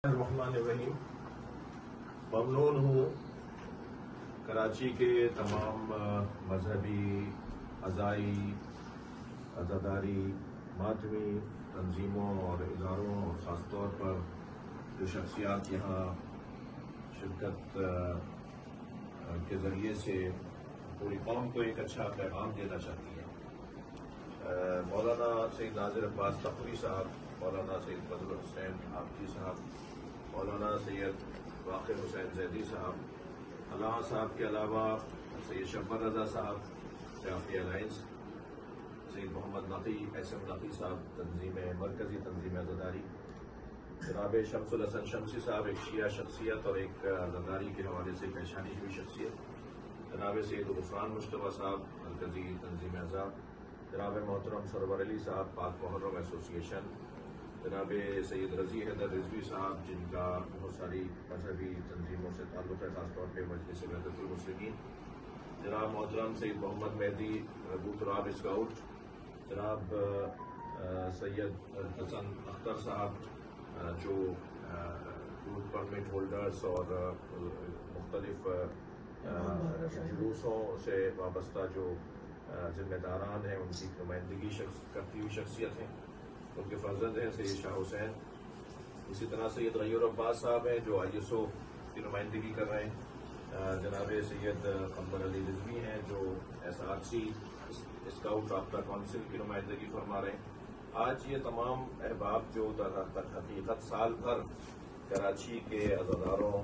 الرحمن الرحیم۔ ممنون ہوں کراچی کے تمام مذہبی، عزائی، عزاداری، ماتمی تنظیموں اور اداروں اور خاص طور پر جو شخصیات یہاں شرکت کے ذریعے سے پوری قوم کو ایک اچھا پیغام دینا چاہتی ہیں۔ مولانا سید ناظر عباس تقوی صاحب، مولانا سید بدر حسین آبدی صاحب، مولانا سید واقع حسین زیدی صاحب، علامہ صاحب کے علاوہ سید شبر رضا صاحب شافعی الائنس، سید محمد نقی ایس ایم نقی صاحب تنظیم مرکزی تنظیم عزاداری، جناب شمس الحسن شمسی صاحب ایک شیعہ شخصیت اور ایک عزاداری کے حوالے سے پہچانی ہوئی شخصیت، جناب سید غفران مشتبہ صاحب مرکزی تنظیم عزا، جناب محترم سرور علی صاحب پاک محرم ایسوسی ایشن، جناب سید رضی حیدر رضوی صاحب جن کا بہت ساری مذہبی تنظیموں سے تعلق ہے، خاص طور پہ مجلس وحدت المسلمین، جناب محترم سید محمد مہدی ابو تراب اسکاؤٹ، جناب سید حسن اختر صاحب جو روٹ پرمٹ ہولڈرز اور مختلف جلوسوں سے وابستہ جو ذمہ داران ہیں ان کی نمائندگی کرتی ہوئی شخصیت ہیں، ان کے فرزند ہیں سید شاہ حسین، اسی طرح سید غیور عباس صاحب ہیں جو آئی ایس او کی نمائندگی کر رہے ہیں، جناب سید قمر علی رضوی ہیں جو ایس آر سی اسکاؤٹ رابطہ کونسل کی نمائندگی فرما رہے ہیں۔ آج یہ تمام احباب جو در حقیقت سال بھر کراچی کے عزاداروں،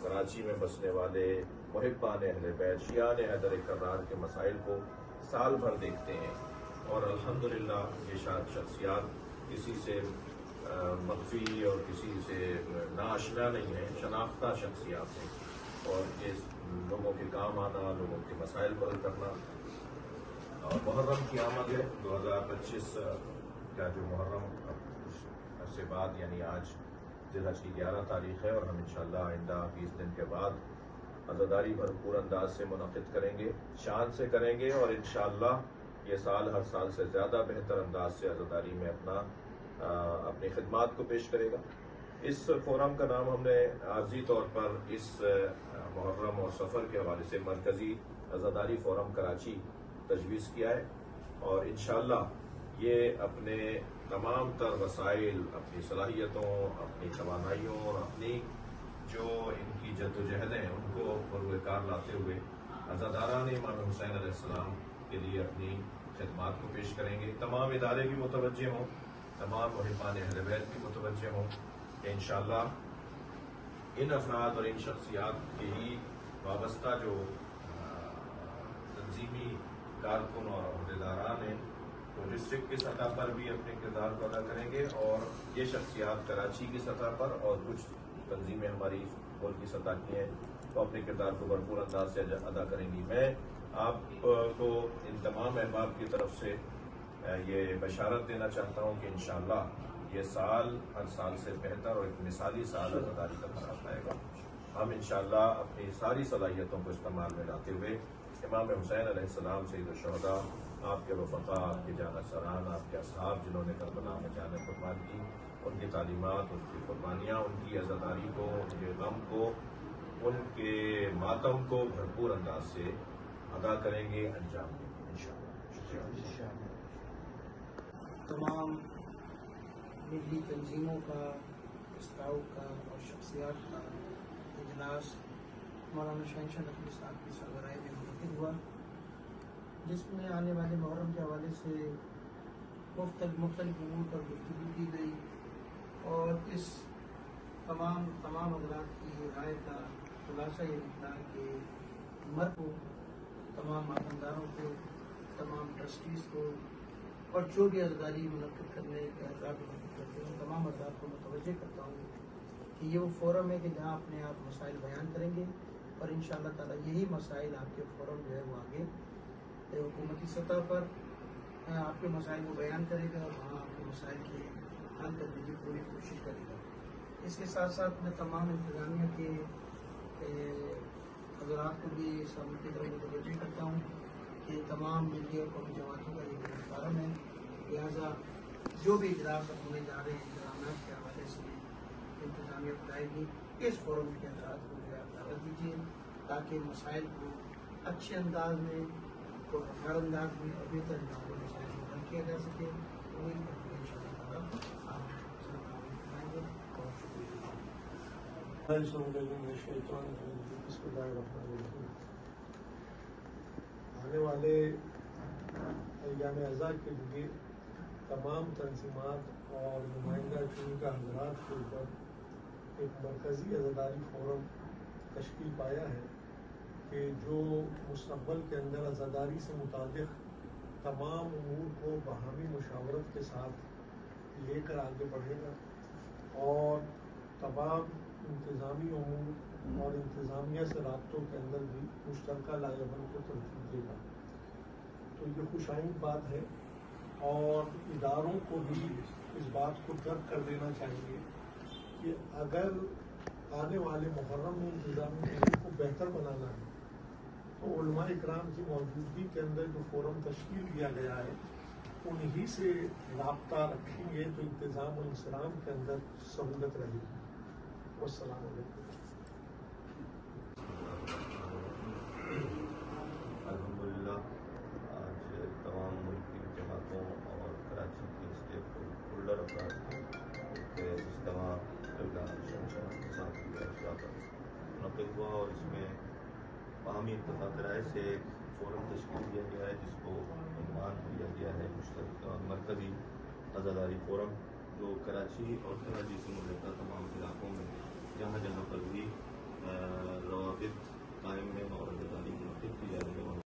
کراچی میں بسنے والے محبان اہل بیت، شیعان حیدر کرار کے مسائل کو سال بھر دیکھتے ہیں، اور الحمدللہ یہ شخصیات کسی سے مخفی اور کسی سے ناآشنا نہیں ہیں، شناختہ شخصیات ہیں، اور یہ لوگوں کے کام آنا، لوگوں کے مسائل کو حل کرنا۔ اور محرم کی آمد ہے 2025 کا جو محرم کچھ عرصے بعد یعنی آج ذی الحج کی 11 تاریخ ہے، اور ہم انشاءاللہ آئندہ 20 دن کے بعد عزاداری بھرپور انداز سے منعقد کریں گے، شان سے کریں گے، اور انشاءاللہ یہ سال ہر سال سے زیادہ بہتر انداز سے عزاداری میں اپنی خدمات کو پیش کرے گا۔ اس فورم کا نام ہم نے عارضی طور پر اس محرم اور سفر کے حوالے سے مرکزی عزاداری فورم کراچی تجویز کیا ہے، اور انشاءاللہ یہ اپنے تمام تر وسائل، اپنی صلاحیتوں، اپنی توانائیوں اور اپنی جو ان کی جد و جہد ہیں ان کو بروئے کار لاتے ہوئے عزاداران امام حسین علیہ السلام کے لیے اپنی خدمات کو پیش کریں گے۔ تمام ادارے بھی متوجہ ہوں، تمام محبان اہل بیت بھی متوجہ ہوں کہ انشاءاللہ ان افراد اور ان شخصیات کے ہی وابستہ جو تنظیمی کارکن اور عہدیداران ہیں وہ ڈسٹرکٹ کی سطح پر بھی اپنے کردار کو ادا کریں گے، اور یہ شخصیات کراچی کی سطح پر اور کچھ تنظیمیں ہماری ملک کی سطح کی ہیں وہ اپنے کردار کو بھرپور انداز سے ادا کریں گی۔ میں آپ کو ان تمام احباب کی طرف سے یہ بشارت دینا چاہتا ہوں کہ انشاءاللہ یہ سال ہر سال سے بہتر اور ایک مثالی سال عزاداری کا قرار پائے گا۔ ہم انشاءاللہ اپنی ساری صلاحیتوں کو استعمال میں لاتے ہوئے امام حسین علیہ السلام سید الشہداء، آپ کے رفقاء، آپ کے جانشینان، آپ کے اصحاب جنہوں نے کربلا میں جان قربان کی، ان کی تعلیمات، ان کی قربانیاں، ان کی عزاداری کو، ان کے غم کو، ان کے ماتم کو بھرپور انداز سے ادا کریں گے، انجام دیں گے انشاءاللہ۔ تمام ملی تنظیموں کا، اسکاؤٹ کا اور شخصیات کا اجلاس مولانا شہنشاہ نقوی صاحب کی سربراہی میں منعقد ہوا، جس میں آنے والے محرم کے حوالے سے مختلف امور پر گفتگو کی گئی، اور اس تمام حضرات کی رائے کا خلاصہ یہ نکلا کہ مرد کو، تمام ماتمداروں کو، تمام ٹرسٹیز کو، اور جو بھی عزاداری منعقد کرنے کے حضرات منعقد کرتے ہیں تمام حضرات کو متوجہ کرتا ہوں کہ یہ وہ فورم ہے کہ جہاں اپنے آپ مسائل بیان کریں گے، اور انشاءاللہ تعالی یہی مسائل آپ کے فورم جو ہے وہ آگے حکومتی سطح پر آپ کے مسائل کو بیان کرے گا، اور وہاں آپ کے مسائل کے حل کرنے کی پوری کوشش کرے گا۔ اس کے ساتھ ساتھ میں تمام انتظامیہ کے حضرات کو بھی اس عمل کی طرف متوجہ کرتا ہوں کہ تمام ملی اور قومی جماعتوں کا یہ فارم ہے، لہٰذا جو بھی اجلاس ہونے جا رہے ہیں انتظامات کے حوالے سے انتظامیہ بتائے گی. اس فورم کے اندر مجھے آپ دعوت دیجیے تاکہ مسائل کو اچھے انداز میں اور ہر انداز میں اور بہتر انداز میں مسائل کو حل کیا جا سکے. امید کرتے ہیں انشاءاللہ تعالیٰ آپ سب تعاون کرائیں گے. بہت شکریہ. آنے والے ایام اعزا کے لیے تمام تنظیمات اور نمائندہ چنندہ حضرات کے اوپر ایک مرکزی عزاداری فورم تشکیل پایا ہے کہ جو مستقبل کے اندر عزاداری سے متعلق تمام امور کو باہمی مشاورت کے ساتھ لے کر آگے بڑھے گا اور تمام انتظامی امور اور انتظامیہ سے رابطوں کے اندر بھی مشترکہ لائحہ بند کو ترتیب دے گا. تو یہ خوش آئند بات ہے اور اداروں کو بھی اس بات کو درک کر لینا چاہیے کہ اگر آنے والے محرم میں انتظامی امور کو بہتر بنانا ہے تو علماء اکرام کی موجودگی کے اندر جو فورم تشکیل دیا گیا ہے انہی سے رابطہ رکھیں گے تو انتظام و انصرام کے اندر سہولت رہے گی. والسلام علیکم. الحمدللہ آج تمام ملک کی جماعتوں اور کراچی کے اسٹیک ہولڈر افراد کے اجتماع منعقد ہوا اور اس میں باہمی اتفاق رائے سے ایک فورم تشکیل دیا گیا ہے جس کو عنوان دیا گیا ہے مشترکہ مرکزی عزاداری فورم، جو کراچی اور کراچی سے ملحقہ تمام علاقوں میں جہاں جہاں پر بھی روابط قائم ہیں اور عزاداری منعقد کی جا رہی ہے